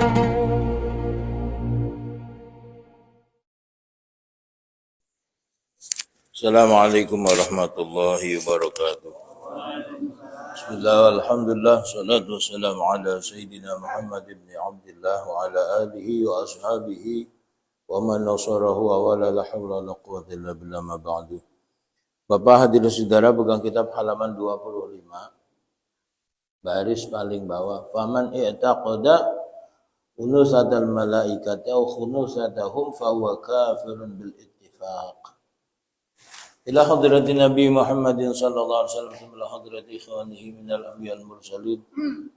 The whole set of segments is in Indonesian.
Assalamualaikum warahmatullahi wabarakatuh. Bismillah, alhamdulillah, salatu wassalamu ala sayyidina Muhammad ibn Abdullah wa ala alihi wa ashabihi wa man nasarahu wa wala la hawla wa la quwwata illa billah ma ba'du. Bapak hadirin saudara, pegang kitab halaman 25, baris paling bawah. Faman i'taqada unusatal malaikati aw khunusatahum fa huwa kafirun bil ittifaq. Ila hadratin Nabi Muhammadin sallallahu alaihi wasallam ila hadrati ikhwanihi minal anbiya'il mursalin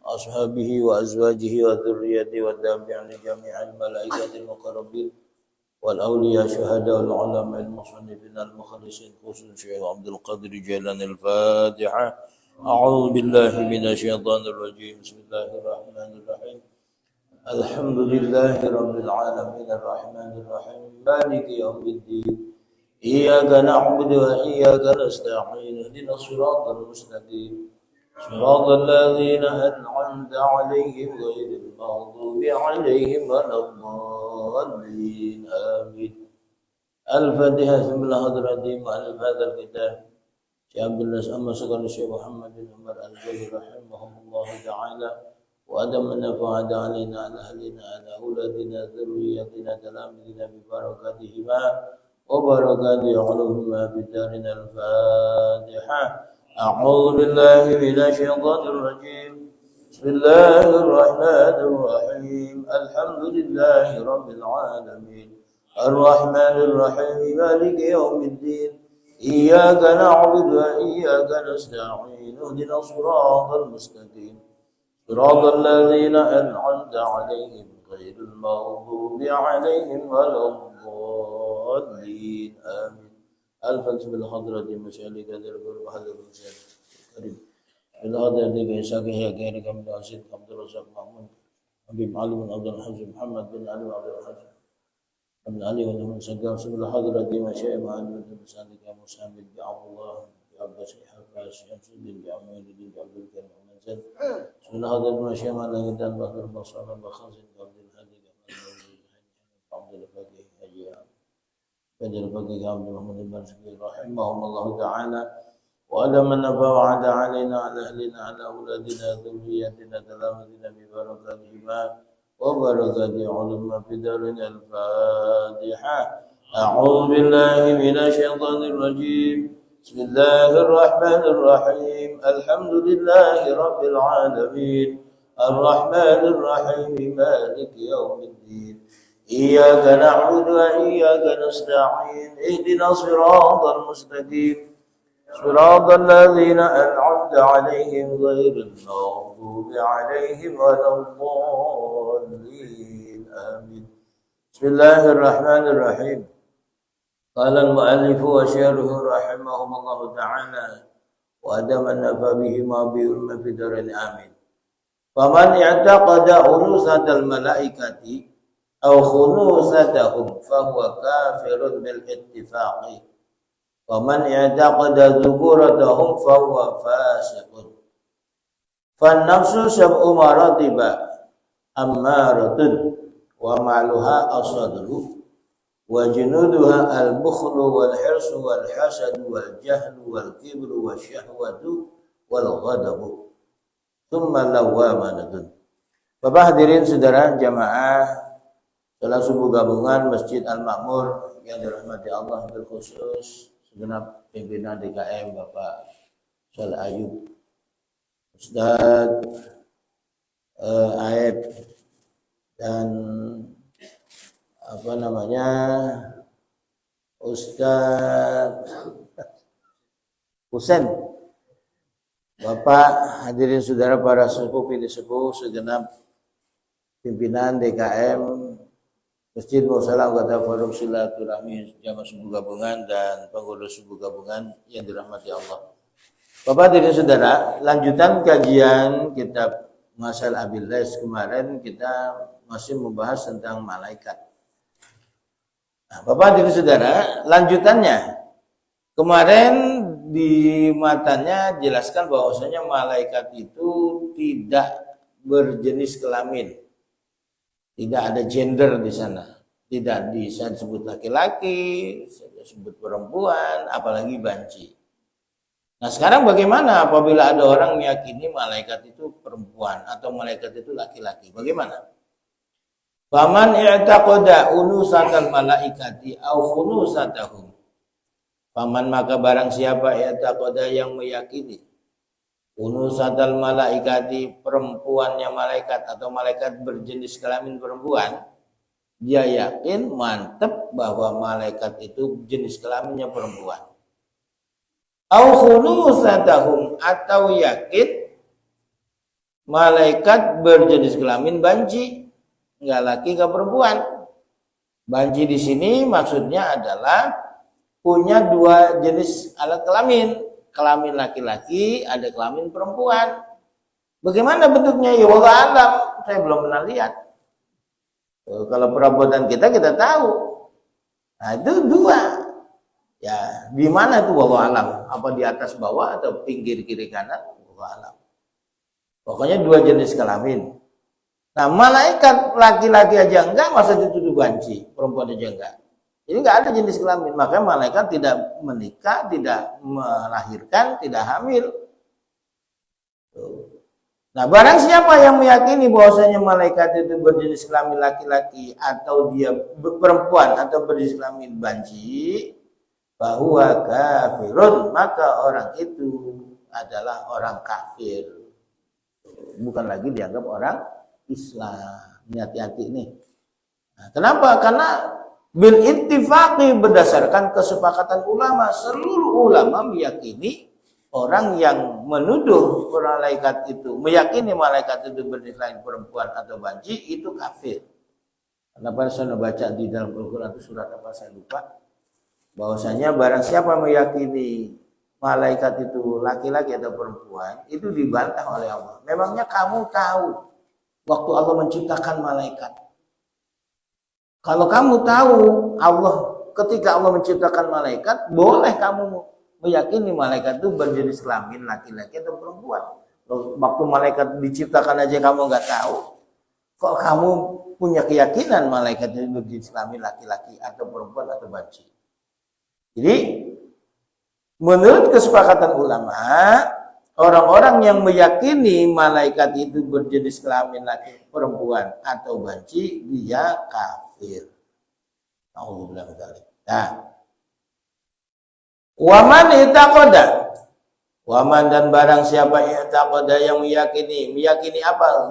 ashabihi wa azwajihi wa dzurriyyatihi wa tabi'in li jami'il malaikatil muqarrabin wal awliya syuhada wal ulama'il musannifin al mukhlisin khususan Syekh Abdul Qadir Jailani al-Fatiha. A'udzu billahi minasyaitonir rajim. Bismillahirrahmanirrahim. Alhamdulillahi rabbil alamin arrahmanir rahim maliki yaumiddin. إياك نعبد وإياك نستعين اهدنا الصراط المستقيم صراط الذين أنعمت عليهم غير المغضوب عليهم ولا الضالين آمين. الفاتحة. بسم الله الرحمن مؤلف هذا الكتاب شيخ عبد الله أما سكن الشيخ محمد بن عمر الجليل رحمهم الله تعالى وأدم النفع علينا على أهلنا على أولادنا ذريتنا تلامذنا ببركاتهما وبركات علومهما بدارنا الفاتحة. أعوذ بالله من الشيطان الرجيم. بسم الله الرحمن الرحيم. الحمد لله رب العالمين الرحمن الرحيم مالك يوم الدين إياك نعبد وإياك نستعين اهدنا الصراط المستقيم صراط الذين أنعمت عليهم غير المغضوب عليهم ولا الضالين آمين. الفاتحة بالحضرة مشالك دربر وحضر المشاهد الكريم بالحضرة كيساك هي غيرك من عزيز عبد الرزاق محمود حبيب علي بن عبد الحاج محمد بن علي عبد الحاج بن علي بن سجار بالحضرة مشاهد معلم بمسالك مسامد بعبد الله بعبد الشيخ حفاظ شمس الدين بعمير الدين بعبد الكريم ومنزل بسم الله هذا المشاهد على يدان بحر البصر بخزن عبد الهادي عبد الفقيه هجيان بدر الفقيه عبد محمد المرسكي رحمهم الله تعالى وأدم النفع وعد علينا على أهلنا على أولادنا ذريتنا تلامذنا ببركاتهما وبركات علم في دارنا الفاتحة. أعوذ بالله من الشيطان الرجيم. بسم الله الرحمن الرحيم. الحمد لله رب العالمين الرحمن الرحيم مالك يوم الدين إياك نعبد وإياك نستعين اهدنا الصراط المستقيم صراط الذين أنعمت عليهم غير المغضوب عليهم ولا الضالين آمين. بسم الله الرحمن الرحيم. قال المؤلف وشيخه رحمهم الله تعالى وأدم النفع بهما بعلم في دارين آمين. فمن اعتقد أنوثة الملائكة أو خنوثتهم فهو كافر بالاتفاق ومن اعتقد ذكورتهم فهو فاسق. فالنفس سبع مراتب أمارة ومعلها الصدر وجنودها البخل والحرص والحسد والجهل والكبر والشهوة والغضب ثم اللوامة. Bapak hadirin saudara jamaah salat subuh gabungan Masjid Al-Makmur yang dirahmati Allah, terkhusus segenap pimpinan DKM Bapak Saleh Ayub, Ustaz Aib dan Ustaz Husain, Bapak hadirin saudara para sepuh pilih sepuh segenap pimpinan DKM Masjid Musalam Kota Forum Silaturahmi Jamaah Subuh Gabungan dan pengurus Subuh Gabungan yang dirahmati Allah. Bapak hadirin saudara, lanjutan kajian kitab Masal Abilais kemarin kita masih membahas tentang malaikat. Nah, Bapak hadirin saudara, lanjutannya kemarin di matanya jelaskan bahwasanya malaikat itu tidak berjenis kelamin. Tidak ada gender di sana. Tidak bisa disebut laki-laki, disebut perempuan, apalagi banci. Nah sekarang bagaimana apabila ada orang meyakini malaikat itu perempuan atau malaikat itu laki-laki? Bagaimana? Faman i'taqada unusatal malaikati au khunusatahum. Faman maka barang siapa i'taqada yang meyakini unusatal malaikati perempuannya malaikat atau malaikat berjenis kelamin perempuan, dia yakin mantep bahwa malaikat itu jenis kelaminnya perempuan. Au khunusatahum atau yakin malaikat berjenis kelamin banci, enggak laki enggak perempuan. Banci di sini maksudnya adalah punya dua jenis alat kelamin, kelamin laki-laki, ada kelamin perempuan. Bagaimana bentuknya? Ya wallahu alam, saya belum pernah lihat. Kalau perabotan kita tahu. Nah, itu dua. Ya, di mana itu wallahu alam? Apa di atas bawah atau pinggir kiri kanan? Wallahu alam. Pokoknya dua jenis kelamin. Nah, malaikat laki-laki aja enggak, masa dituduh banci, perempuan aja enggak. Jadi enggak ada jenis kelamin, maka malaikat tidak menikah, tidak melahirkan, tidak hamil. Nah, barang siapa yang meyakini bahwasanya malaikat itu berjenis kelamin laki-laki atau dia perempuan atau berjenis kelamin banci, bahwa kafirun, maka orang itu adalah orang kafir, bukan lagi dianggap orang Islam. Ini hati-hati nih. Nah, kenapa? Karena bil ittifaqi, berdasarkan kesepakatan ulama, seluruh ulama meyakini orang yang menuduh malaikat itu, meyakini malaikat itu berjenis kelamin perempuan atau banci, itu kafir. Kenapa saya baca di dalam Al-Quran itu surat apa saya lupa, bahwasanya barang siapa meyakini malaikat itu laki-laki atau perempuan, itu dibantah oleh Allah. Memangnya kamu tahu waktu Allah menciptakan malaikat? Kalau kamu tahu Allah, ketika Allah menciptakan malaikat, boleh kamu meyakini malaikat itu berjenis kelamin laki-laki atau perempuan. Waktu malaikat diciptakan aja kamu nggak tahu, kok kamu punya keyakinan malaikat itu berjenis kelamin laki-laki atau perempuan atau banci? Jadi menurut kesepakatan ulama, orang-orang yang meyakini malaikat itu berjenis kelamin laki perempuan atau banci, dia kafir. Alhamdulillah. Nah, waman itaqada, waman dan barang siapa itaqada yang meyakini apa?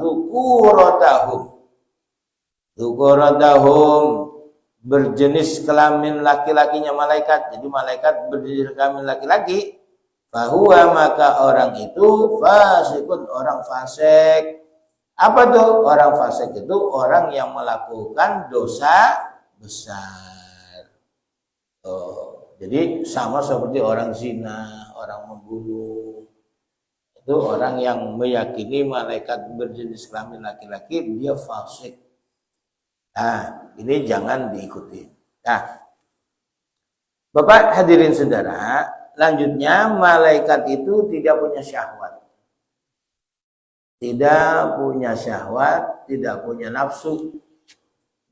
Zukuratahum berjenis kelamin laki-lakinya malaikat. Jadi malaikat berjenis kelamin laki-laki, bahwa maka orang itu fasikun, orang fasik. Apa tuh? Orang fasik itu orang yang melakukan dosa besar. Jadi sama seperti orang zina, orang membunuh. Itu orang yang meyakini malaikat berjenis kelamin laki-laki, dia fasik. Nah, ini jangan diikuti. Nah, Bapak hadirin saudara, lanjutnya malaikat itu tidak punya syahwat. Tidak punya syahwat, tidak punya nafsu.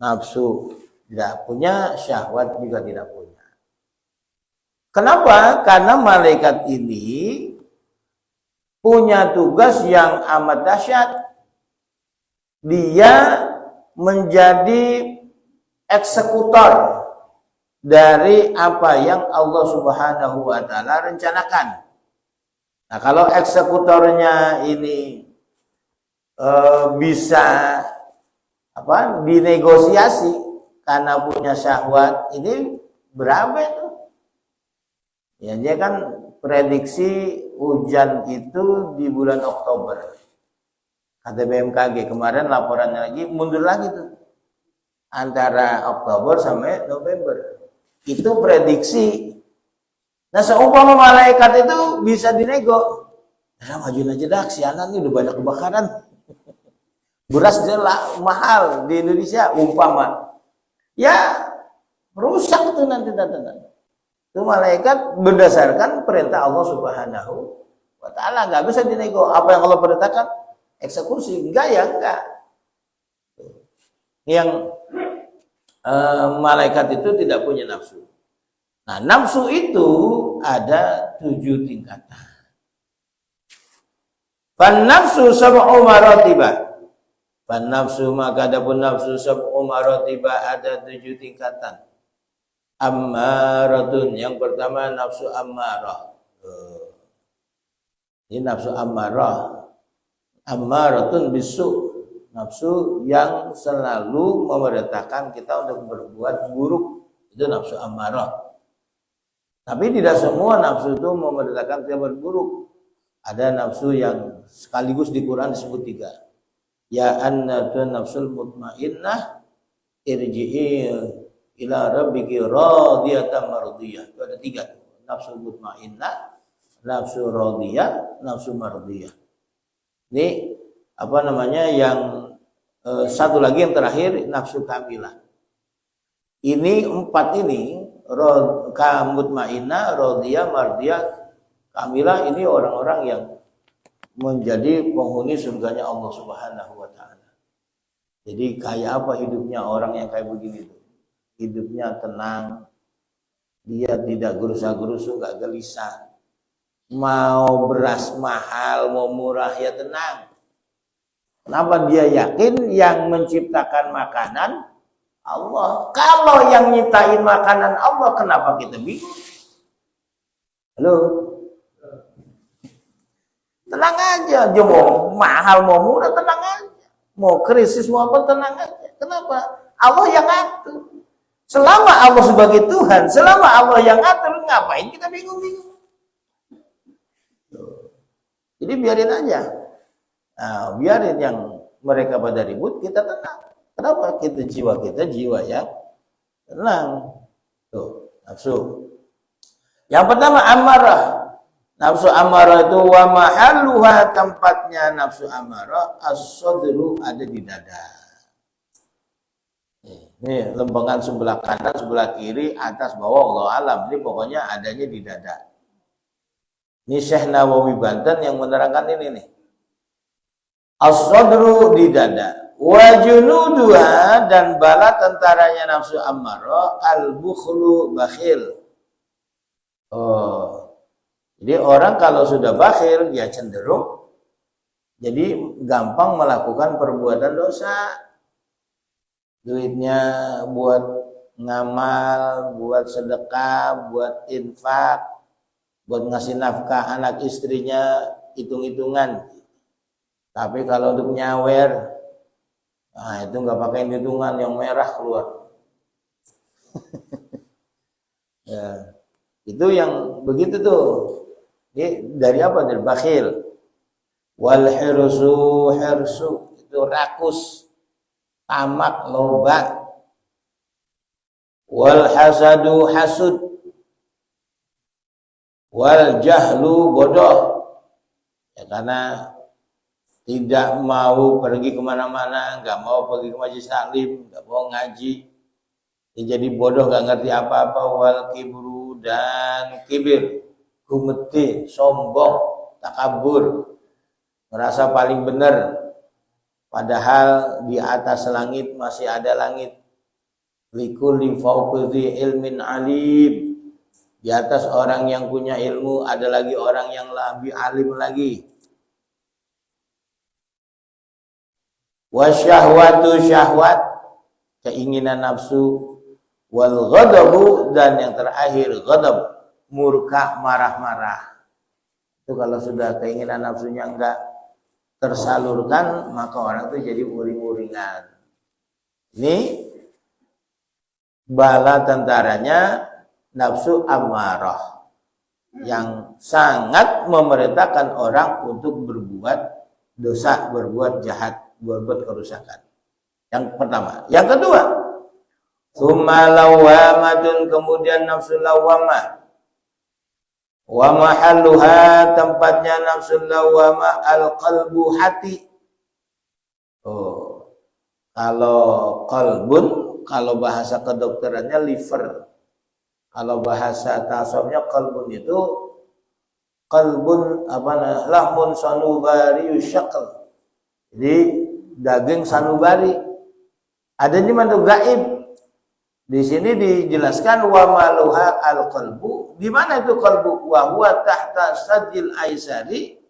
Nafsu tidak punya, syahwat juga tidak punya. Kenapa? Karena malaikat ini punya tugas yang amat dahsyat. Dia menjadi eksekutor dari apa yang Allah Subhanahu wa taala rencanakan. Nah, kalau eksekutornya ini bisa dinegosiasi karena punya syahwat, ini berapa itu? Ya, dia kan prediksi hujan itu di bulan Oktober. Kata BMKG kemarin laporannya lagi mundur lagi tuh. Antara Oktober sampai November. Itu prediksi. Nah, seumpama malaikat itu bisa dinego. Nah, majuin aja dah, sianan ini udah banyak kebakaran. Beras dia mahal di Indonesia umpama. Ya, rusak tuh nanti teman-teman. Itu malaikat berdasarkan perintah Allah Subhanahu wa taala, enggak bisa dinego. Apa yang Allah perintahkan eksekusi, enggak ya enggak. Yang malaikat itu tidak punya nafsu. Nah, nafsu itu ada 7 tingkatan. Fan nafsu sab'u maratibah. Fan nafsu maka adapun nafsu sab'u maratibah ada 7 tingkatan. Ammaratun, yang pertama nafsu ammarah. Ini nafsu ammarah. Ammaratun bisu, nafsu yang selalu memerintahkan kita untuk berbuat buruk. Itu nafsu ammarah. Tapi tidak semua nafsu itu memerintahkan kita berburuk. Ada nafsu yang sekaligus di Quran disebut 3. Ya annatun nafsul mutmainnah irji'i ila rabbiki radiyatan mardiyah. Itu ada 3. Nafsu mutmainnah, nafsu radiyah, nafsu mardiyah. Ini apa namanya yang satu lagi yang terakhir nafsu kamilah. Ini 4 ini mutmainnah, radiyah, mardiyah, kamilah, ini orang-orang yang menjadi penghuni surganya Allah Subhanahu wa taala. Jadi kayak apa hidupnya orang yang kayak begini tuh? Hidupnya tenang. Dia tidak gerusa-gerusu, enggak gelisah. Mau beras mahal, mau murah ya tenang. Kenapa? Dia yakin yang menciptakan makanan Allah. Kalau yang nyiptain makanan Allah, kenapa kita bingung? Halo? Tenang aja, mau mahal, mau murah, tenang aja. Mau krisis, mau apa, tenang aja. Kenapa? Allah yang ngatur. Selama Allah sebagai Tuhan, selama Allah yang ngatur, ngapain kita bingung-bingung? Jadi biarin aja. Nah, biarin yang mereka pada ribut, kita tenang. Kenapa? Kita jiwa yang tenang. Tuh, nafsu. Yang pertama amarah. Nafsu amarah itu wa mahalluha, tempatnya nafsu amarah as-sadru, ada di dada. Ini lempengan sebelah kanan, sebelah kiri, atas, bawah, Allah alam. Ini pokoknya adanya di dada. Ini Syekh Nawawi Banten yang menerangkan ini nih. As-sadru di dada. Wa junuduha, dan bala tentaranya nafsu amarah al-bukhlu, bakhil. Jadi orang kalau sudah bakhil, dia cenderung jadi gampang melakukan perbuatan dosa. Duitnya buat ngamal, buat sedekah, buat infak, buat ngasih nafkah anak istrinya, hitung-hitungan. Tapi kalau untuk nyawer, nah itu nggak pakai hitungan, yang merah keluar. Ya, itu yang begitu tuh. Ini dari apa? Dari bakhil. Wal hirsu, itu rakus, tamak, loba. Wal hasadu, hasud. Wal jahlu, bodoh. Ya, karena tidak mau pergi kemana-mana, nggak mau pergi ke majelis taklim, nggak mau ngaji. Ya, jadi bodoh, nggak ngerti apa-apa. Wal kibru, dan kibir. Gumeti, sombong, takabur, merasa paling benar, padahal di atas langit masih ada langit. Likulli fawqidhi ilmin alim, di atas orang yang punya ilmu ada lagi orang yang lebih alim lagi. Wasyahwatu, syahwat, keinginan nafsu. Wal ghadabu, dan yang terakhir ghadab, murka, marah-marah. Itu kalau sudah keinginan nafsunya enggak tersalurkan, maka orang itu jadi uring-uringan. Ini bala tentaranya nafsu amarah yang sangat memerintahkan orang untuk berbuat dosa, berbuat jahat, berbuat kerusakan. Yang pertama. Yang kedua, tsumma lawamatun, kemudian nafsu lawamah. Wa mahalluha, tempatnya nafsu lawamah al-qalbu, hati. Kalau qalbun, kalau bahasa kedokterannya liver. Kalau bahasa tasawufnya qalbun itu qalbun lahmun sanubari syaql. Jadi daging sanubari. Adanya mantu gaib. Di sini dijelaskan wa maluha al-qalbu. Di mana itu qalbu? Wa huwa tahta sadil aisari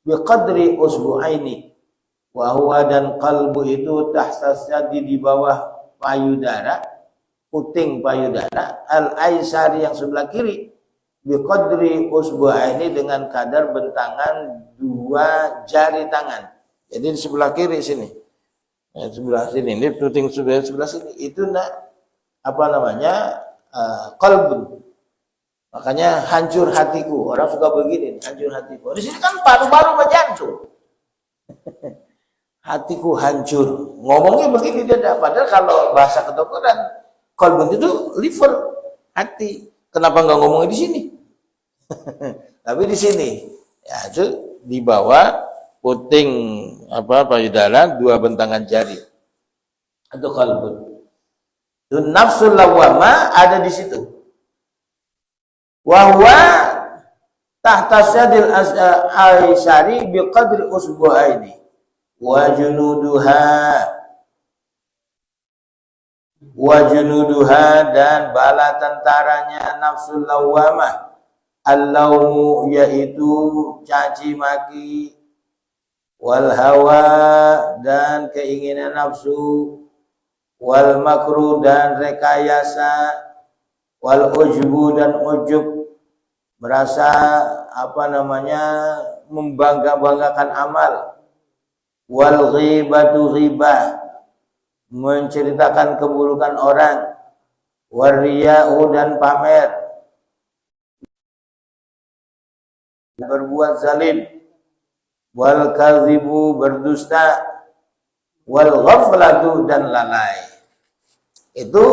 biqadri usbu'aini. Wa huwa dan qalbu itu tahta sadi di bawah payudara, puting payudara, al-aisari yang sebelah kiri biqadri usbu'aini dengan kadar bentangan 2 jari tangan. Jadi di sebelah kiri sini. Sebelah sini, ini puting sebelah sini. Itu qalbun. Makanya hancur hatiku. Orang suka begini, hancur hatiku. Di sini kan paru-paru sama jantung. Hatiku hancur. Ngomongnya begini dia. Padahal kalau bahasa kedokteran, qalbun itu liver, hati. Kenapa nggak ngomongnya di sini? Tapi di sini, ya itu di bawah puting payudara 2 bentangan jari. Itu qalbun. Nafsul lawwamah ada di situ. Wa huwa tahta sadil aisari biqadri usbu'aini wa junuduha dan bala tentaranya nafsul lawwamah al-lawmu yaitu caci maki, wal hawa dan keinginan nafsu, wal makruh dan rekayasa, wal ujbu dan ujub, merasa membangga-banggakan amal, wal ghibatu ghibah, menceritakan keburukan orang, wal riya'u dan pamer, berbuat zalim, wal kadhibu berdusta, wal ghaflatu dan lalai. Itu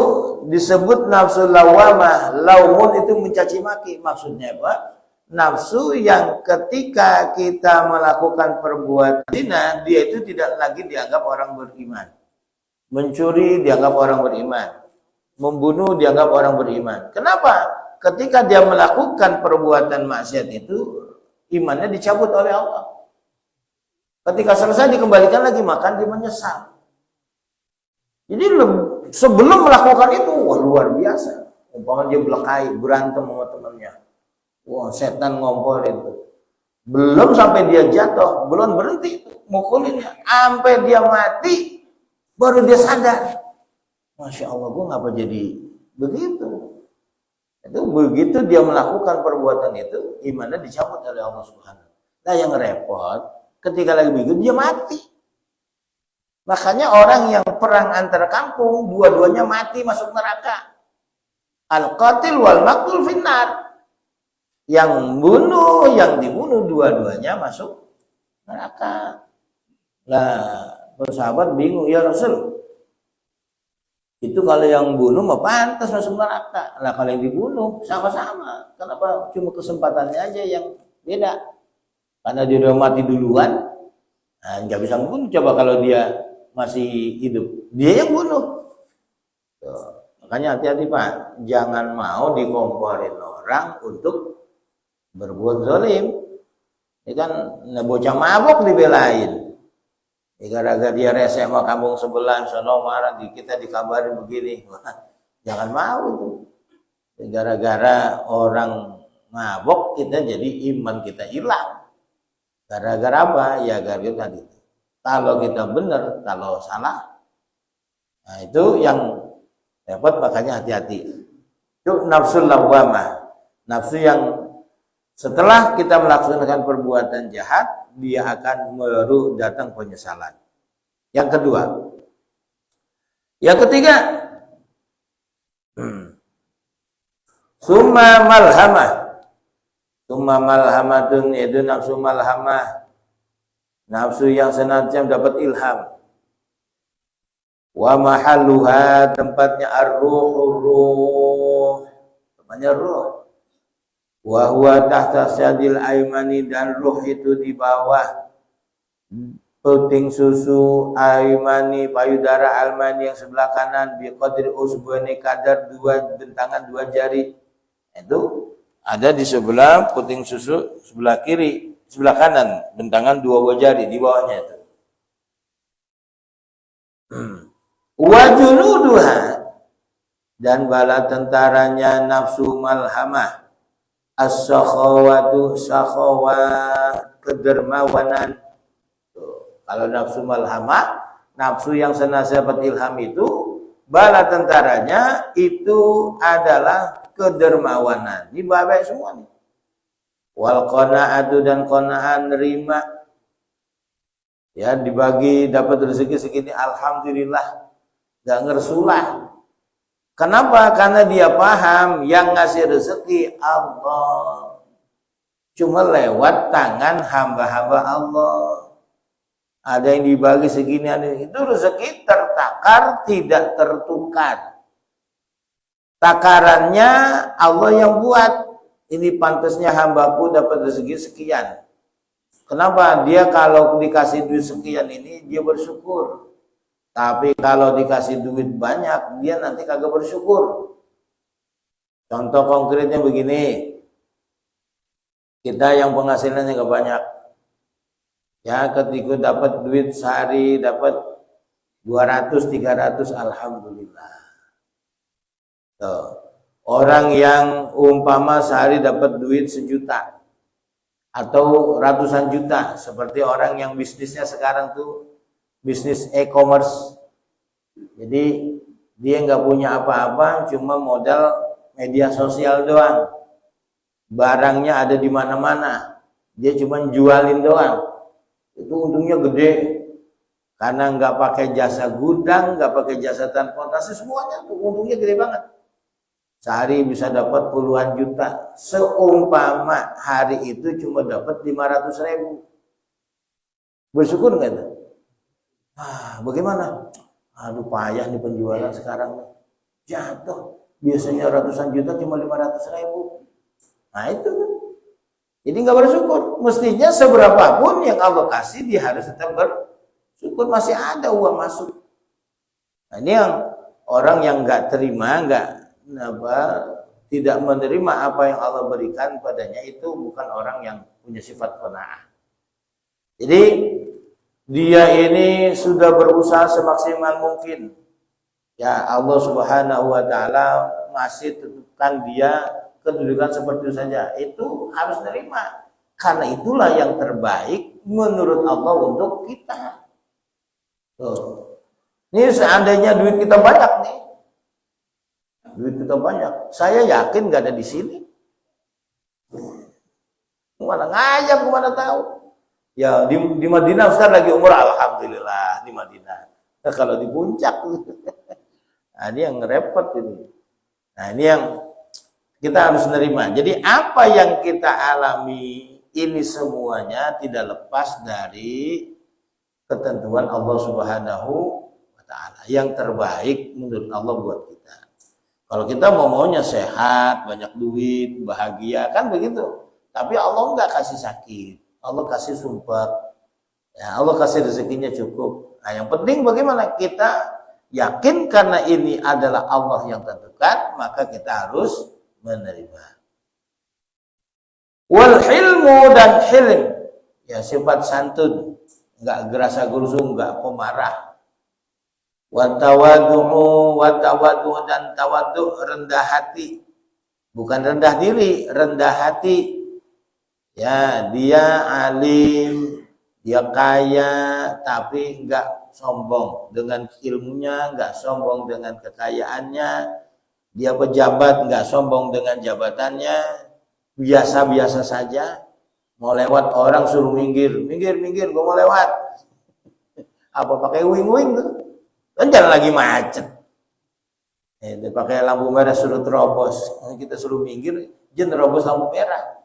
disebut nafsu lawamah. Laumun itu mencaci maki. Maksudnya apa? Nafsu yang ketika kita melakukan perbuatan zina, dia itu tidak lagi dianggap orang beriman. Mencuri dianggap orang beriman. Membunuh dianggap orang beriman. Kenapa? Ketika dia melakukan perbuatan maksiat itu, imannya dicabut oleh Allah. Ketika selesai dikembalikan lagi makan, dia menyesal. Jadi sebelum melakukan itu, wah luar biasa. Umpamanya dia belakai, berantem sama temannya. Wah setan ngompol itu. Belum sampai dia jatuh, belum berhenti mukulinnya. Sampai dia mati, baru dia sadar. Masya Allah, gue ngapa jadi begitu? Itu begitu dia melakukan perbuatan itu, imannya dicabut oleh Allah Subhanahu. Nah yang repot, ketika lagi begitu dia mati. Makanya orang yang perang antar kampung, dua-duanya mati masuk neraka. Al-qatil wal maqtul finnar. Yang bunuh, yang dibunuh, dua-duanya masuk neraka. Lah, sahabat bingung, ya Rasul. Itu kalau yang bunuh mah pantas masuk neraka. Lah kalau yang dibunuh sama-sama. Kenapa cuma kesempatannya aja yang beda? Karena dia udah mati duluan, nah, nggak bisa bunuh. Coba kalau dia masih hidup, dia yang bunuh. Tuh. Makanya hati-hati Pak, jangan mau dikomporin orang untuk berbuat zalim. Ini kan bocah mabok dibelain. Gara-gara dia rese sama kampung sebelah, sono marah kita dikabarin begini. Wah, jangan mau itu. Gara-gara orang mabok kita jadi iman kita hilang. Gara-gara apa? Ya gara-gara tadi. Kalau kita benar, kalau salah. Nah, itu yang repot, makanya hati-hati. Itu nafsul lawwamah. Nafsu yang setelah kita melaksanakan perbuatan jahat, dia akan datang penyesalan. Yang kedua. Yang ketiga. Summa malhamah. Summa malhamatun itu nafsu malhamah. Nafsu yang senantiasa dapat ilham. Wa mahalluha tempatnya ar-ruh. Tempatnya ruh. Wa huwa tahta sadil aimani dan ruh itu di bawah puting susu aimani payudara almani yang sebelah kanan bi qadri usbani kadar 2 bentangan 2 jari. Itu ada di sebelah puting susu sebelah kiri, sebelah kanan bentangan 2 jari di bawahnya itu. Wa junuduha, dan bala tentaranya nafsu malhamah, as-sakhawatu, sakhawat, kedermawanan. Kalau nafsu malhamah, nafsu yang senantiasa dapat ilham itu, bala tentaranya itu adalah kedermawanan. Ini baik semua nih. Wal qanaatu, dan qanaan nerima. Ya, dibagi dapat rezeki segini, alhamdulillah. Gak ngersulah. Kenapa? Karena dia paham yang ngasih rezeki Allah. Cuma lewat tangan hamba-hamba Allah. Ada yang dibagi segini, ada itu rezeki tertakar, tidak tertukar. Takarannya Allah yang buat. Ini pantasnya hambaku dapat rezeki sekian. Kenapa? Dia kalau dikasih duit sekian ini, dia bersyukur. Tapi kalau dikasih duit banyak, dia nanti kagak bersyukur. Contoh konkretnya begini. Kita yang penghasilannya gak banyak. Ya, ketika dapat duit sehari, dapat 200, 300, alhamdulillah. Tuh. Orang yang umpama sehari dapat duit 1 juta. Atau ratusan juta. Seperti orang yang bisnisnya sekarang tuh bisnis e-commerce. Jadi dia nggak punya apa-apa, cuma modal media sosial doang. Barangnya ada di mana-mana. Dia cuma jualin doang. Itu untungnya gede. Karena nggak pakai jasa gudang, nggak pakai jasa transportasi, semuanya tuh untungnya gede banget. Sehari bisa dapat puluhan juta. Seumpama hari itu cuma dapat 500.000. Bersyukur nggak tuh? Bagaimana? Aduh, payah nih penjualan sekarang nih. Jatuh. Biasanya ratusan juta cuma 500.000. Nah itu. Jadi nggak bersyukur. Mestinya seberapapun yang Allah kasih, dia harus tetap bersyukur. Masih ada uang masuk. Nah ini yang orang yang nggak terima, tidak menerima apa yang Allah berikan padanya, itu bukan orang yang punya sifat qanaah. Jadi dia ini sudah berusaha semaksimal mungkin. Ya, Allah Subhanahu wa taala masih tetapkan dia kedudukan seperti itu saja. Itu harus nerima. Karena itulah yang terbaik menurut Allah untuk kita. Tuh. Ini seandainya duit kita banyak nih. Duit kita banyak. Saya yakin gak ada di sini. Mana ngajak, mana tahu. Ya di Madinah Ustaz lagi umrah, alhamdulillah di Madinah. Nah, kalau di puncak, nah ini yang repot ini. Nah ini yang kita harus nerima. Jadi apa yang kita alami ini semuanya tidak lepas dari ketentuan Allah Subhanahu wa taala. Yang terbaik menurut Allah buat kita. Kalau kita maunya sehat, banyak duit, bahagia, kan begitu. Tapi Allah enggak kasih sakit. Allah kasih sumpah, ya, Allah kasih rezekinya cukup. Nah, yang penting bagaimana kita yakin karena ini adalah Allah yang tentukan, maka kita harus menerima. Wal hilmu, dan hilm, ya sifat santun, enggak gerasa gerusu, enggak pemarah. Watawadu'u, dan tawadu, rendah hati, bukan rendah diri, rendah hati. Ya, dia alim, dia kaya, tapi enggak sombong dengan ilmunya, enggak sombong dengan kekayaannya. Dia pejabat, enggak sombong dengan jabatannya, biasa-biasa saja. Mau lewat orang suruh minggir, gua mau lewat. Apa pakai wing-wing tuh? Kan jalan lagi macet. Dia pakai lampu merah suruh terobos, kita suruh minggir, dia terobos lampu merah.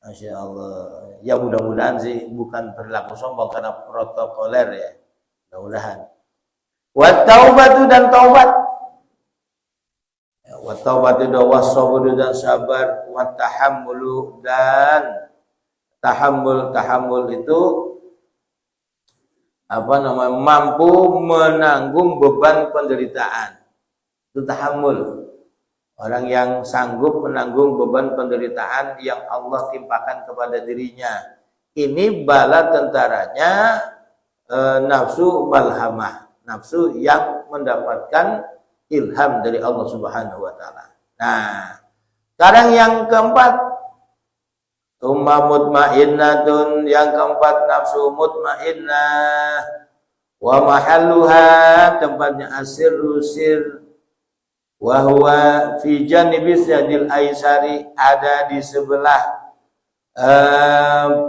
Masya Allah. Ya mudah-mudahan sih bukan perilaku sombong karena protokoler ya. Mudah-mudahan. Wa taubatu, dan taubat. Wa taubatu, wa sabru, dan sabar. Wa tahammulu, dan tahammul itu mampu menanggung beban penderitaan. Itu tahammul. Orang yang sanggup menanggung beban penderitaan yang Allah timpakan kepada dirinya. Ini bala tentaranya nafsu malhamah, nafsu yang mendapatkan ilham dari Allah Subhanahu wa taala. Nah, sekarang yang keempat, mutmainnatun, yang keempat nafsu mutmainnah, wa mahalluha, tempatnya asirru sir, wa huwa fi janibis yadil aisari, ada di sebelah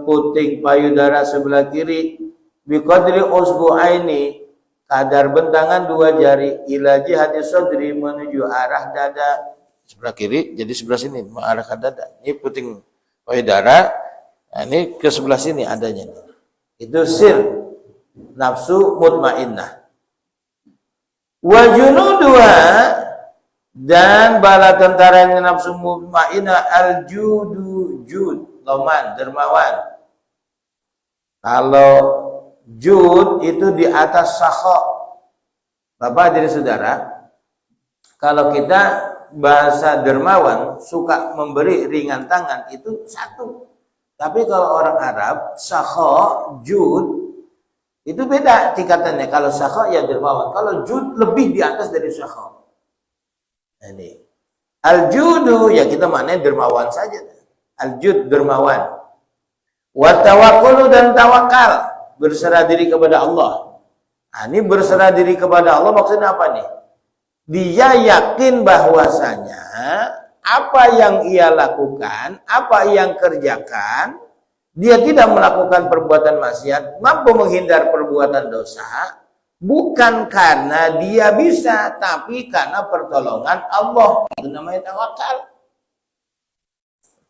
puting payudara sebelah kiri, biqadri usbu'aini, kadar bentangan 2 jari, ila jihati sadri, menuju arah dada. Sebelah kiri jadi sebelah sini mengarah ke dada. Ini puting payudara, nah ini ke sebelah sini adanya. Itu sir nafsu mutmainnah. Wa junuduha, dan bala tentaranya nafsu mutmainnah al-judu, jud, loman, dermawan. Kalau jud itu di atas sakha. Bapak jadi saudara, kalau kita bahasa dermawan suka memberi ringan tangan itu satu. Tapi kalau orang Arab, sakha, jud itu beda tingkatannya. Kalau sakha ya dermawan, kalau jud lebih di atas dari sakha. Ini al-judu ya kita maknanya dermawan saja. Al-jud dermawan. Wa tawakkulu, dan tawakal, berserah diri kepada Allah. Nah, ini berserah diri kepada Allah maksudnya apa nih? Dia yakin bahwasanya apa yang ia lakukan, apa yang kerjakan, dia tidak melakukan perbuatan maksiat, mampu menghindar perbuatan dosa, bukan karena dia bisa, tapi karena pertolongan Allah. Itu namanya tawakal.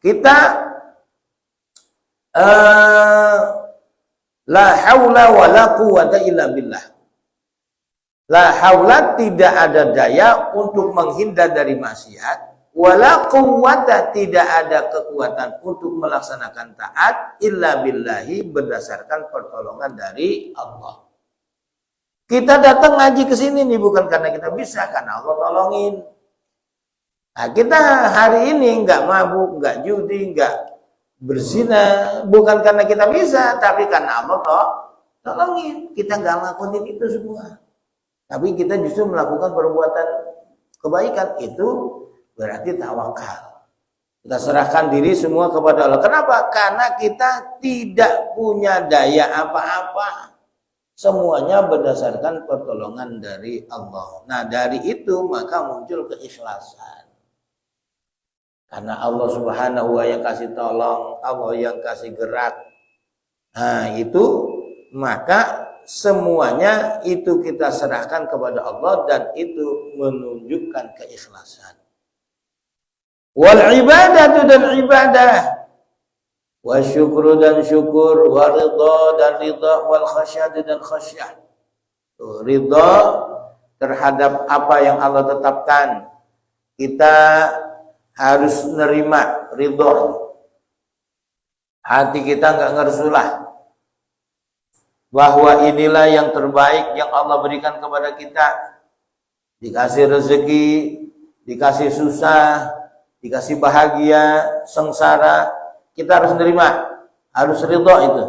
Kita la haula wala quwata illa billah. La haula, tidak ada daya untuk menghindar dari maksiat, wala quwwata, tidak ada kekuatan untuk melaksanakan taat, illa billahi, berdasarkan pertolongan dari Allah. Kita datang ngaji ke sini nih bukan karena kita bisa, karena Allah tolongin. Nah, kita hari ini nggak mabuk, nggak judi, nggak berzina, bukan karena kita bisa, tapi karena Allah tolongin. Kita nggak ngelakuin itu semua. Tapi kita justru melakukan perbuatan kebaikan, itu berarti tawakal. Kita serahkan diri semua kepada Allah. Kenapa? Karena kita tidak punya daya apa-apa. Semuanya berdasarkan pertolongan dari Allah. Nah, dari itu maka muncul keikhlasan. Karena Allah Subhanahu wa ta'ala yang kasih tolong, Allah yang kasih gerak. Nah, itu maka semuanya itu kita serahkan kepada Allah, dan itu menunjukkan keikhlasan. Wal ibadatu, dan ibadah, wa syukru, dan syukur, wa ridha, dan ridha, wal khasyatu, dan khasyah. Ridha terhadap apa yang Allah tetapkan, kita harus nerima ridha. Hati kita nggak ngersulah bahwa inilah yang terbaik yang Allah berikan kepada kita. Dikasih rezeki, dikasih susah, dikasih bahagia, sengsara, kita harus menerima, harus ridha itu.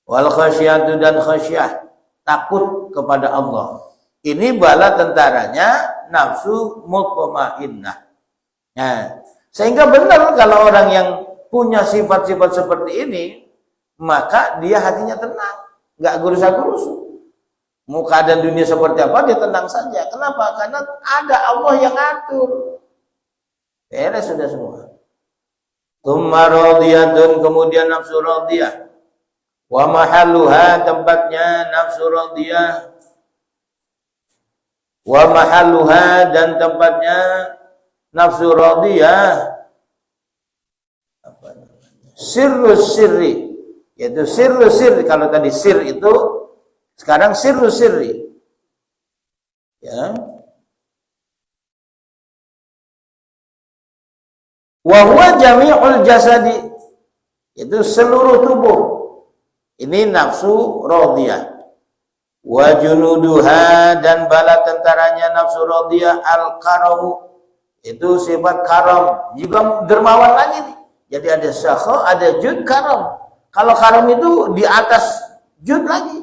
Wal khasyatu, dan khasyah, takut kepada Allah. Ini bala tentaranya nafsu mutmainnah. Nah, sehingga benar kalau orang yang punya sifat-sifat seperti ini, maka dia hatinya tenang, nggak gerusa-gerusu. Mau keadaan dunia seperti apa, dia tenang saja. Kenapa? Karena ada Allah yang ngatur. Beres sudah semua. Tsumma radiyatun, kemudian nafsu radiyah. Wa mahalluha, tempatnya nafsu radiyah. Wa mahalluha, dan tempatnya nafsu radiyah. Apa namanya? Sirrus sirri. Yaitu sirru sirri. Kalau tadi sir itu, sekarang sirru sirri. Ya. Wa huwa jami'ul jasadi. Itu seluruh tubuh. Ini nafsu radiyah. Wa junuduha, dan bala tentaranya nafsu radiyah al-karamu. Itu sifat karam. Juga dermawan lagi nih. Jadi ada sakha, ada jud, karam. Kalau karam itu di atas jud lagi.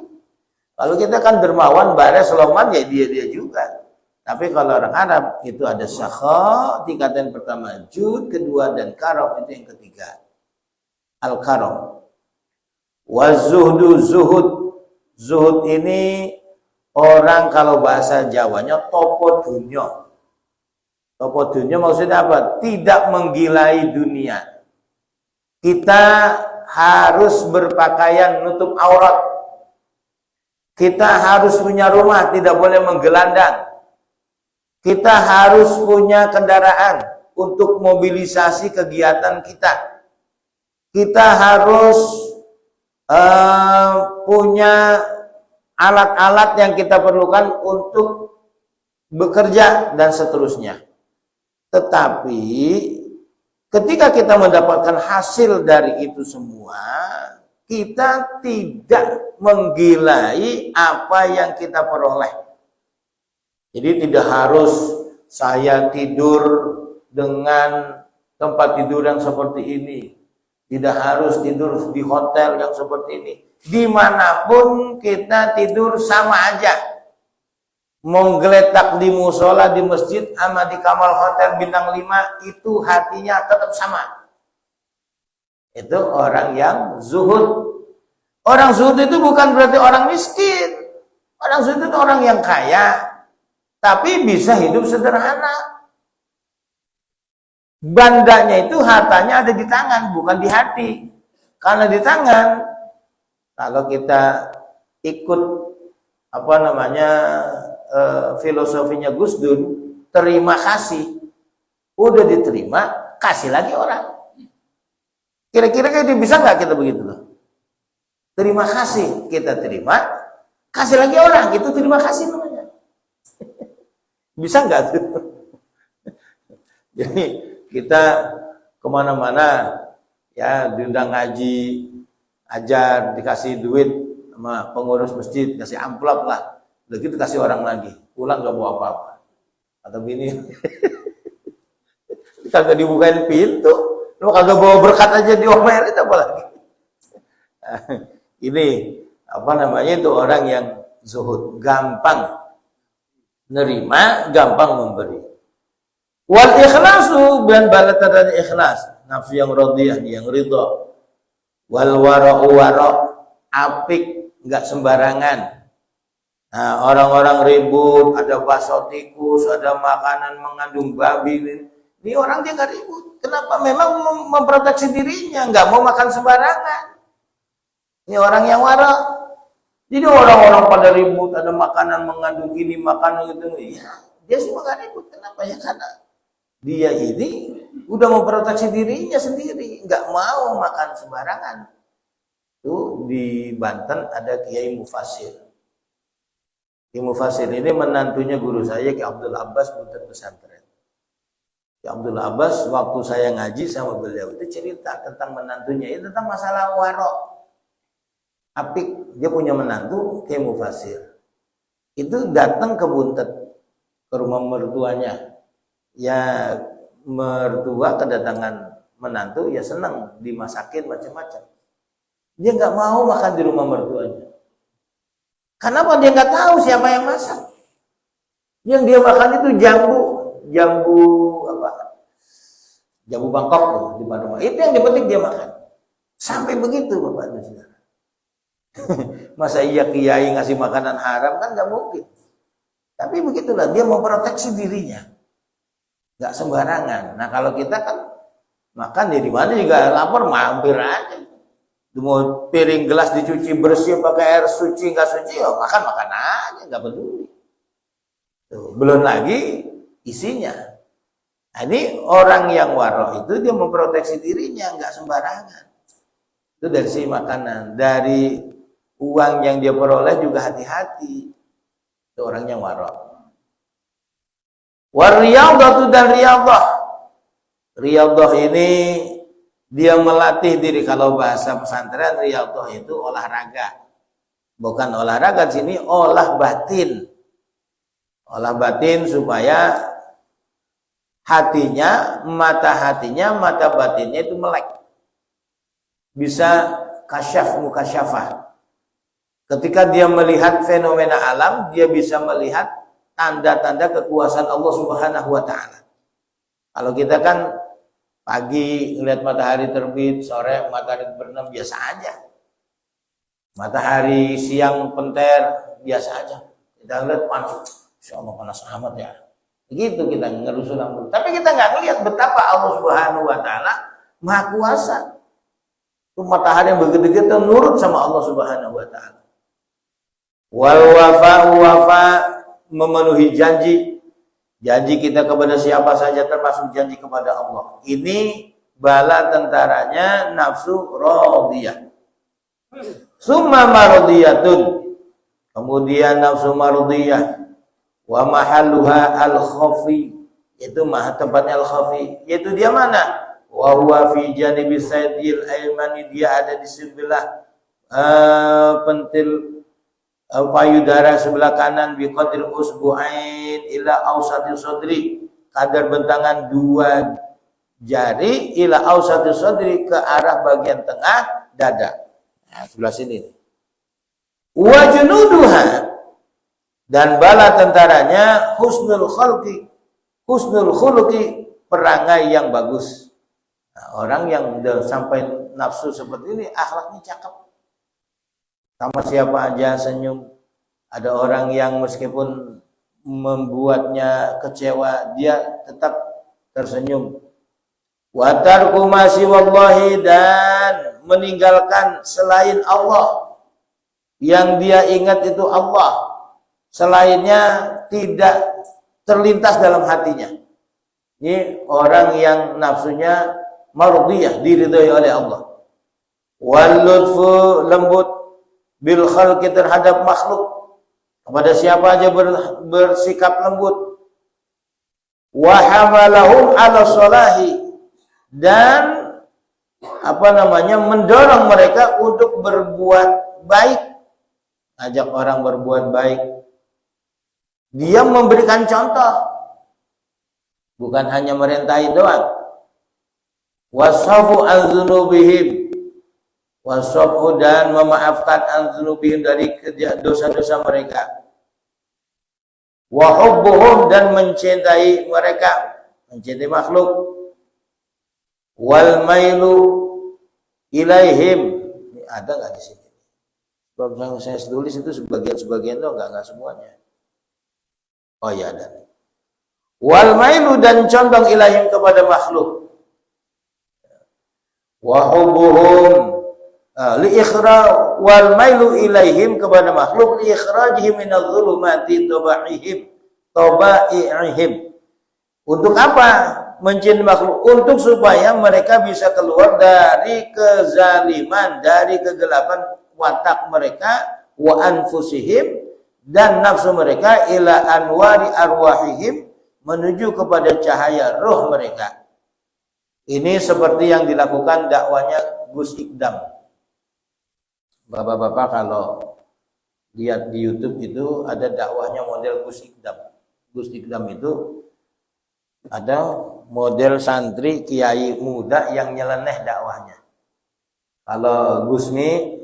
Kalau kita kan dermawan, bares, loman, ya dia juga. Tapi kalau orang Arab itu ada sakha, tingkatan pertama jud, kedua dan karam, itu yang ketiga. Al-karam. Wazuhdu, zuhud. Zuhud ini orang kalau bahasa Jawanya topo dunya. Topo dunya maksudnya apa? Tidak menggilai dunia. Kita harus berpakaian nutup aurat. Kita harus punya rumah, tidak boleh menggelandang. Kita harus punya kendaraan untuk mobilisasi kegiatan kita. Kita harus punya alat-alat yang kita perlukan untuk bekerja dan seterusnya. Tetapi ketika kita mendapatkan hasil dari itu semua, kita tidak menggilai apa yang kita peroleh. Jadi tidak harus saya tidur dengan tempat tidur yang seperti ini. Tidak harus tidur di hotel yang seperti ini. Dimanapun kita tidur sama aja. Mau geletak di musola, di masjid, sama di kamar hotel bintang 5, itu hatinya tetap sama. Itu orang yang zuhud. Orang zuhud itu bukan berarti orang miskin. Orang zuhud itu orang yang kaya, tapi bisa hidup sederhana. Bandanya itu hartanya ada di tangan, bukan di hati. Karena di tangan, kalau kita ikut filosofinya Gus Dur, terima kasih, udah diterima, kasih lagi orang. Kira-kira bisa nggak kita begitu loh? Terima kasih, kita terima, kasih lagi orang, itu terima kasih namanya. Bisa nggak tuh? Jadi kita kemana-mana ya diundang ngaji, ajar, dikasih duit sama pengurus masjid, kasih amplop lah, begitu kasih orang lagi, pulang nggak bawa apa-apa. Atau gini, kagak dibukain pintu, lu kagak bawa berkat aja diomelin apa lagi? Ini itu orang yang zuhud, gampang nerima, gampang memberi. Wal ikhlasu, dan balatan dan ikhlas, nafsu yang radiyah, yang ridha. Wal wara'u wara', apik, enggak sembarangan. Nah, orang-orang ribut, ada bakso tikus, ada makanan mengandung babi. Ini orang dia enggak ribut. Kenapa? Memang memproteksi dirinya, enggak mau makan sembarangan. Ini orang yang wara'. Jadi orang-orang pada ribut, ada makanan mengandung ini, makanan itu, ya, dia sih makan ribut. Kenapa? Ya karena dia ini udah memproteksi dirinya sendiri, nggak mau makan sembarangan. Tuh di Banten ada Kiai Mufasir. Kiai Mufasir ini menantunya guru saya, Kiai Abdul Abbas, Butet Pesantren. Kiai Abdul Abbas waktu saya ngaji sama beliau itu cerita tentang menantunya, itu tentang masalah warok. Apik, dia punya menantu Kiai Mufasir. Itu datang ke Buntet, ke rumah mertuanya. Ya mertua kedatangan menantu, ya senang dimasakin macam-macam. Dia nggak mau makan di rumah mertuanya. Kenapa? Dia nggak tahu siapa yang masak. Yang dia makan itu jambu Bangkok di Bandung. Itu yang dipetik dia makan. Sampai begitu Bapak dan Saudara. Masa iya kiai ngasih makanan haram, kan nggak mungkin. Tapi begitulah, dia memproteksi dirinya, nggak sembarangan. Nah kalau kita kan makan ya di mana juga lapar, mampir aja. Mau piring gelas dicuci bersih pakai air suci nggak suci, ya makan aja, nggak peduli. Tuh, belum lagi isinya. Nah, ini orang yang waro itu dia memproteksi dirinya, nggak sembarangan. Itu dari sisi makanan, dari uang yang dia peroleh juga hati-hati. Itu orang yang waro. Wariyadhatu, dan riyadhah. Riyadhah ini dia melatih diri. Kalau bahasa pesantren, riyadhah itu olahraga. Bukan olahraga di sini, olah batin. Olah batin supaya mata batinnya itu melek. Bisa kasyaf mukasyafah. Ketika dia melihat fenomena alam, dia bisa melihat tanda-tanda kekuasaan Allah Subhanahu wa taala. Kalau kita kan pagi ngeliat matahari terbit, sore matahari berenang biasa aja. Matahari siang penter biasa aja. Kita lihat panas, insya Allah panas amat ya. Begitu kita ngerusun rambut. Tapi kita nggak ngelihat betapa Allah Subhanahu wa taala Maha Kuasa. Itu matahari yang begitu-begitu nurut sama Allah Subhanahu wa taala. Wal wafa memenuhi janji. Janji kita kepada siapa saja termasuk janji kepada Allah. Ini bala tentaranya nafsu radiyah. Summa maradiyatun. Kemudian nafsu maradiyah. Wa mahalluha al-khafi. Itu tempatnya al-khafi. Yaitu dia mana? Wa huwa fi janibi sayyidil aymani. Dia ada di sebelah pentil payudara sebelah kanan biqadri usbu'ain ila awsati sadri, kadar bentangan 2 jari ila awsati sadri, ke arah bagian tengah dada. Nah, sebelah sini. Wa junuduha, dan bala tentaranya husnul khuluqi, perangai yang bagus. Nah, orang yang udah sampai nafsu seperti ini akhlaknya cakep. Sama siapa aja senyum. Ada orang yang meskipun membuatnya kecewa, dia tetap tersenyum. Wa tarku ma siwallahi, dan meninggalkan selain Allah. Yang dia ingat itu Allah. Selainnya tidak terlintas dalam hatinya. Ini orang yang nafsunya mardiyah, diridhai oleh Allah. Wal lutfu, lembut bil khalqi, terhadap makhluk, kepada siapa aja bersikap lembut. Wa hamalahum ala salahi, dan mendorong mereka untuk berbuat baik, ajak orang berbuat baik. Dia memberikan contoh, bukan hanya merintahi doang. Wasafu an dzunubihim, wasafu, dan memaafkan an-dzunubihim, dari dosa-dosa mereka. Wa hubbuhum, dan mencintai mereka, mencintai makhluk. Wal mailu ilaihim, ini ada nggak di sini? Sebab yang saya tulis itu sebagian doang, nggak semuanya. Oh iya ada. Wal mailu, dan condong ilaihim, kepada makhluk. Wa hubbuhum liikhraj, wal mailu ilaihim, kepada makhluk, liikhrajihim minadz zulumati tabai'ihim. Untuk apa mencintai makhluk? Untuk supaya mereka bisa keluar dari kezaliman, dari kegelapan watak mereka, wa anfusihim, dan nafsu mereka, ila anwari arwahihim, menuju kepada cahaya roh mereka. Ini seperti yang dilakukan dakwanya Gus Ikdam. Bapak-bapak kalau lihat di YouTube itu ada dakwahnya model Gus Ikdam. Gus Ikdam itu ada model santri kiai muda yang nyeleneh dakwahnya. Kalau Gusmi,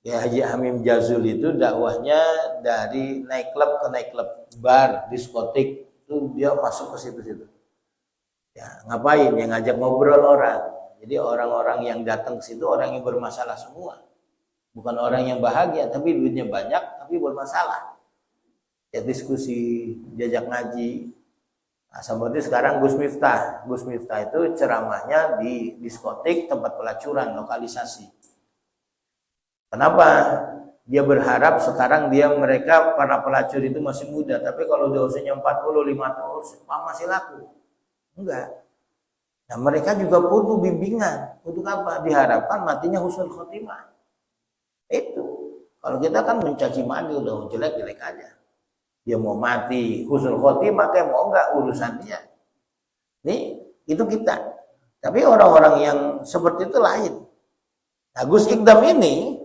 ya Haji Hamim Jazul, itu dakwahnya dari naik klub ke naik klub, bar, diskotik, itu dia masuk ke situ-situ. Ya, ngapain? Yang ngajak ngobrol orang. Jadi orang-orang yang datang ke situ orang yang bermasalah semua. Bukan orang yang bahagia, tapi duitnya banyak, tapi bermasalah. Ya diskusi, diajak ngaji. Nah, seperti sekarang Gus Miftah. Gus Miftah itu ceramahnya di diskotik, tempat pelacuran, lokalisasi. Kenapa? Dia berharap sekarang mereka para pelacur itu masih muda, tapi kalau udah usianya 40, 50, masih laku. Enggak. Nah, mereka juga butuh bimbingan. Untuk apa? Diharapkan matinya husnul khotimah. Itu. Kalau kita kan mencaci maki, udah jelek-jelek aja. Dia mau mati husnul khotimah, kayak mau enggak, urusan dia. Nih, itu kita. Tapi orang-orang yang seperti itu lain. Nah, Gus Ikdam ini,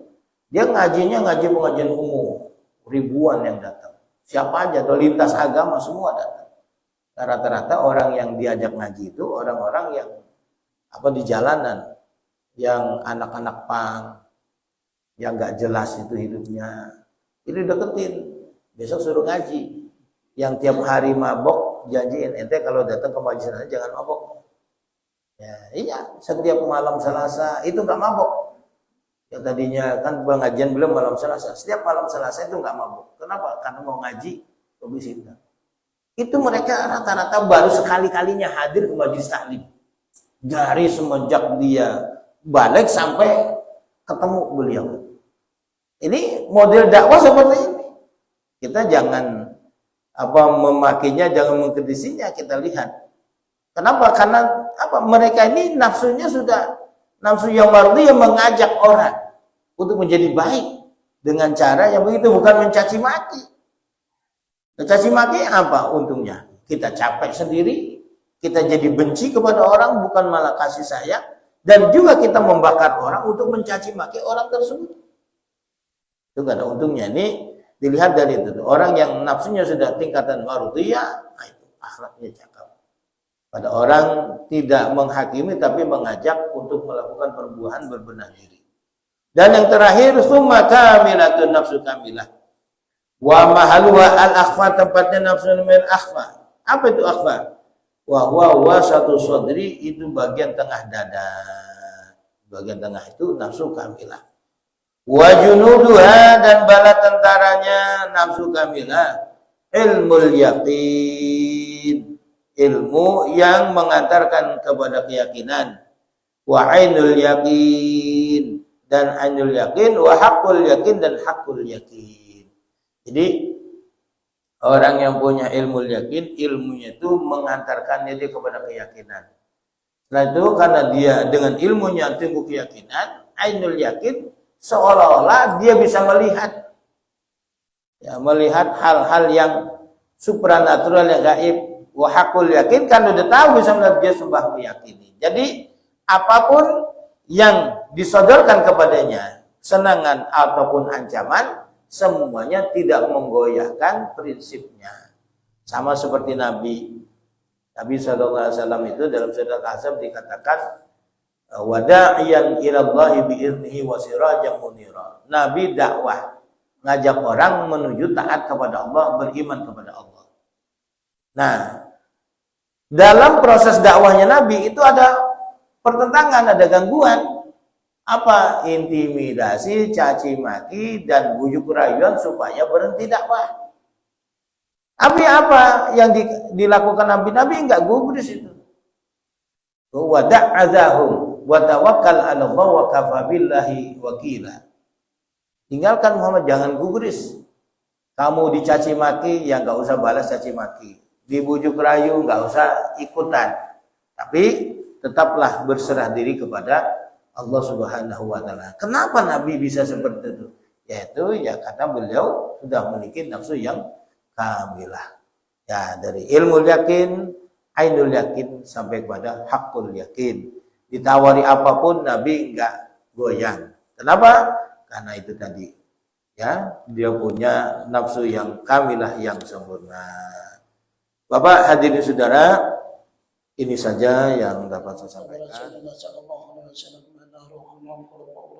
dia ngajinya ngaji pengajian umum. Ribuan yang datang. Siapa aja, atau lintas agama semua datang. Rata-rata orang yang diajak ngaji itu orang-orang yang di jalanan, yang anak-anak pang, yang nggak jelas itu hidupnya, itu deketin, besok suruh ngaji. Yang tiap hari mabok, janjiin ente kalau datang ke majelis jangan mabok. Ya, iya, setiap malam Selasa itu nggak mabok. Yang tadinya kan pengajian belum malam Selasa, setiap malam Selasa itu nggak mabok. Kenapa? Karena mau ngaji, habis itu mereka rata-rata baru sekali-kalinya hadir ke majelis taklim. Dari semenjak dia balik sampai ketemu beliau. Ini model dakwah seperti ini. Kita jangan memakinya, jangan mengkritisinya, kita lihat. Kenapa? Karena mereka ini nafsunya sudah nafsu yang mardi yang mengajak orang untuk menjadi baik dengan cara yang begitu, bukan mencaci maki. Mencaci maki apa untungnya? Kita capek sendiri, kita jadi benci kepada orang, bukan malah kasih sayang, dan juga kita membakar orang untuk mencaci maki orang tersebut. Itu gak ada untungnya. Ini dilihat dari itu. Orang yang nafsunya sudah tingkatan marudiyah, nah itu akhlaknya cakep. Pada orang tidak menghakimi tapi mengajak untuk melakukan perbuatan berbenah diri. Dan yang terakhir, summa kamilatun nafsu kamilah. Wa mahaluha al-akhfa, tempatnya nafsu min akhfa. Apa itu akhfa? Wa huwa wasatu sadri, itu bagian tengah dada. Bagian tengah itu nafsu kamilah. Wa junuduha, dan bala tentaranya nafsu kamilah, ilmul yaqin, ilmu yang mengantarkan kepada keyakinan. Wa ainul yaqin, dan ainul yaqin, wa haqqul yaqin, dan haqqul yaqin. Jadi orang yang punya ilmu yakin, ilmunya itu mengantarkannya dia kepada keyakinan. Setelah itu karena dia dengan ilmunya tinggi keyakinan, ainul yakin, seolah-olah dia bisa melihat, ya, melihat hal-hal yang supranatural yang gaib. Wa haqqul yakin, kan udah tahu bisa melihat, dia sembah meyakini. Jadi apapun yang disodorkan kepadanya, senangan ataupun ancaman, semuanya tidak menggoyahkan prinsipnya. Sama seperti Nabi SAW itu dalam surat Al-Ahzab dikatakan wada'iyan ilallahi bi'idnihi wa sirajan munira. Nabi dakwah, ngajak orang menuju taat kepada Allah, beriman kepada Allah. Nah, dalam proses dakwahnya Nabi itu ada pertentangan, ada gangguan. Apa? Intimidasi, caci maki, dan bujuk rayuan supaya berhenti dakwah. Tapi apa yang dilakukan Nabi? Nabi enggak gubris itu. Wa da'adzahum wa tawakkal 'ala Allah wa kafa billahi wakila. Tinggalkan Muhammad, jangan gubris. Kamu dicaci maki, ya enggak usah balas caci maki. Dibujuk rayu, enggak usah ikutan. Tapi tetaplah berserah diri kepada Allah Subhanahu wa taala. Kenapa Nabi bisa seperti itu? Yaitu ya karena beliau sudah memiliki nafsu yang kamilah. Ya, dari ilmu yakin, ainul yakin, sampai kepada hakul yakin. Ditawari apapun Nabi enggak goyang. Kenapa? Karena itu tadi. Ya, dia punya nafsu yang kamilah, yang sempurna. Bapak hadirin saudara, ini saja yang dapat saya sampaikan.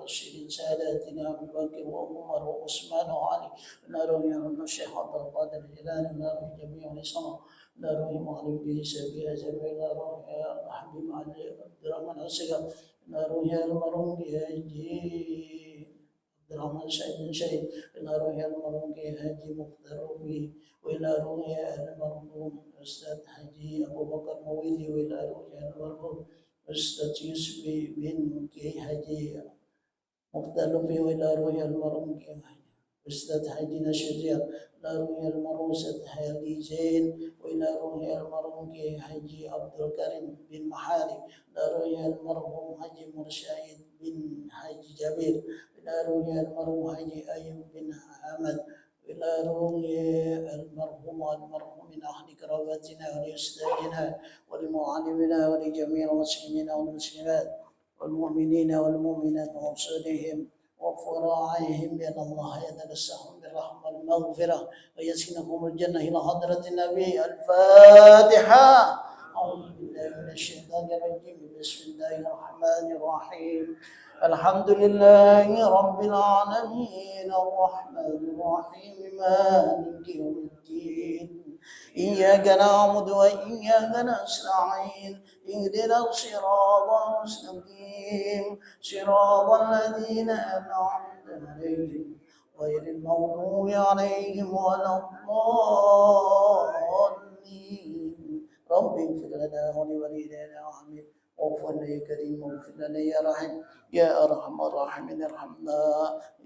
رشيد ساداتنا أبي بكر وعمر وعثمان وعلي نروي عن الشيخ عبد القادر الجيلاني نروي جميع الإسلام نروي معلم به سبيل جميع نروي حبيب علي عبد الرحمن السقا نروي المرحوم حاجي عبد الرحمن شهيد نروي المرحوم حاجي مختار ربي ونروي المرحوم أستاذ حاجي أبو بكر مويدي ونروي المرحوم أستاذ يوسف بن حاجي مختلفي وإلى روح المرحوم أستاذ حاجي نشيد إلى روح المرحوم أستاذ حاجي زين وإلى روح المرحوم حاجي عبد الكريم بن محاري إلى روح المرحوم حاجي مرشد بن حاجي جابر إلى روح المرحوم حاجي أيوب بن أحمد إلى روح المرحوم من أهل قرابتنا ولأستاذنا ولمعلمنا ولجميع المسلمين والمسلمات والمؤمنين والمؤمنات وأنصارهم وفراعهم بأن الله يتنسهم بالرحمة والمغفرة ويسكنكم الجنة إلى حضرة النبي. الفاتحة. أعوذ بالله بالله من الشيطان الرجيم. بسم الله الرحمن الرحيم. الحمد لله رب العالمين الرحمن الرحيم مالك يوم الدين. إياك نعبد وإياك نستعين. اهدنا الصراط المستقيم صراط الذين أنعمت عليهم غير المغضوب عليهم ولا الضالين. رب اغفر لنا ولوالدينا آمين. واغفر لنا يا كريم واغفر لنا يا رحيم يا أرحم الراحمين ارحمنا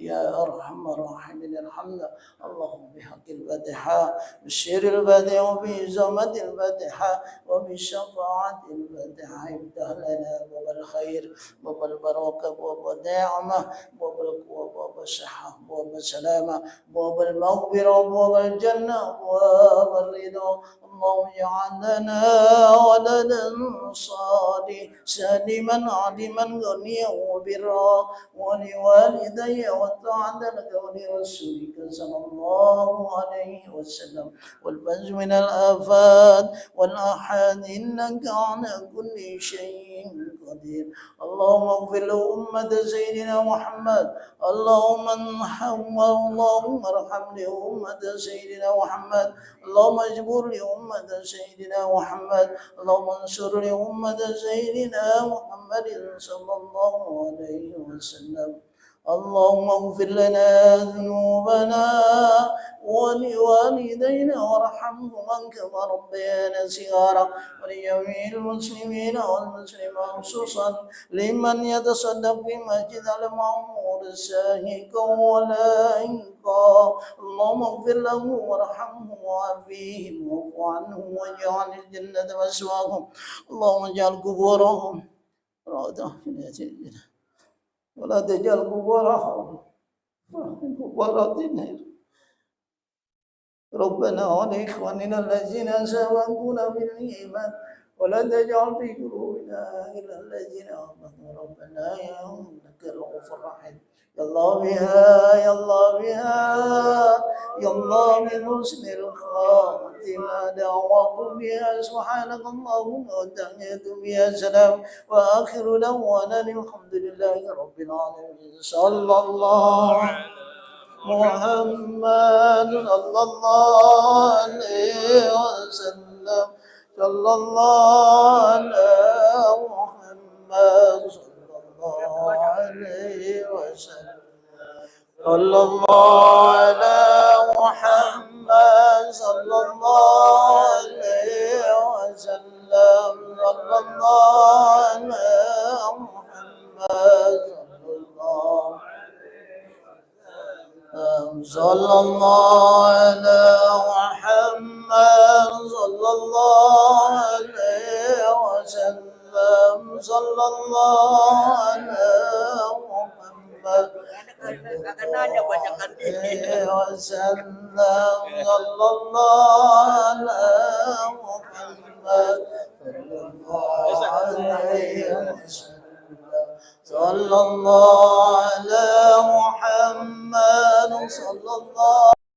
يا أرحم الراحمين ارحمنا. اللهم بحق الفاتحة بالسر الفاتحة وبعظمة الفاتحة وبشفاعة الفاتحة افتح لنا باب الخير باب البركة باب النعمة باب القوة باب الصحة باب السلامة باب المغفرة باب الجنة باب الرضا. اللهم اجعلنا ولدا صالحا سالما عالما غنيا وبرا ولوالدي وطاعة لك ولرسولك صلى الله عليه وسلم والفوز من الآفات والآحاد إنك على كل شيء قدير. اللهم اغفر لأمة سيدنا محمد. اللهم ارحم لأمة سيدنا محمد. اللهم اجبر لأمة سيدنا محمد. اللهم انصر لأمة سيدنا محمد صلى الله عليه وسلم. اللهم اغفر لنا ذنوبنا ولوالدينا وارحمهما كما ربيانا صغارا ولجميع المسلمين والمسلمات خصوصا لمن يتصدق في مسجد المعمور الساهق والائقا. اللهم اغفر له وارحمه وعافيه واعف عنه واجعل الجنة مثواهم. اللهم اجعل قبورهم روضة من الجنة ولا تجعل قبورهم قبورات النار. ربنا ولإخواننا الذين سبقونا بالإيمان ولا تجعل في قلوبنا إلا الذين آمنوا ربنا يا إنك رؤوف رحيم. يا الله بها يا الله بها يا الله بحسن الخاتمة دعواكم بها سبحانك اللهم وتحية بها سلام وآخر دعوانا الحمد لله رب العالمين. صلى الله محمد صلى الله عليه وسلم صلى الله على محمد صلى الله عليه وسلم صلى الله على محمد صلى الله عليه وسلم صلى الله على محمد صلى الله صلى الله على محمد صلى الله عليه وسلم صلى الله على محمد عليه وسلم صلى الله على محمد صلى الله عليه وسلم صلى الله على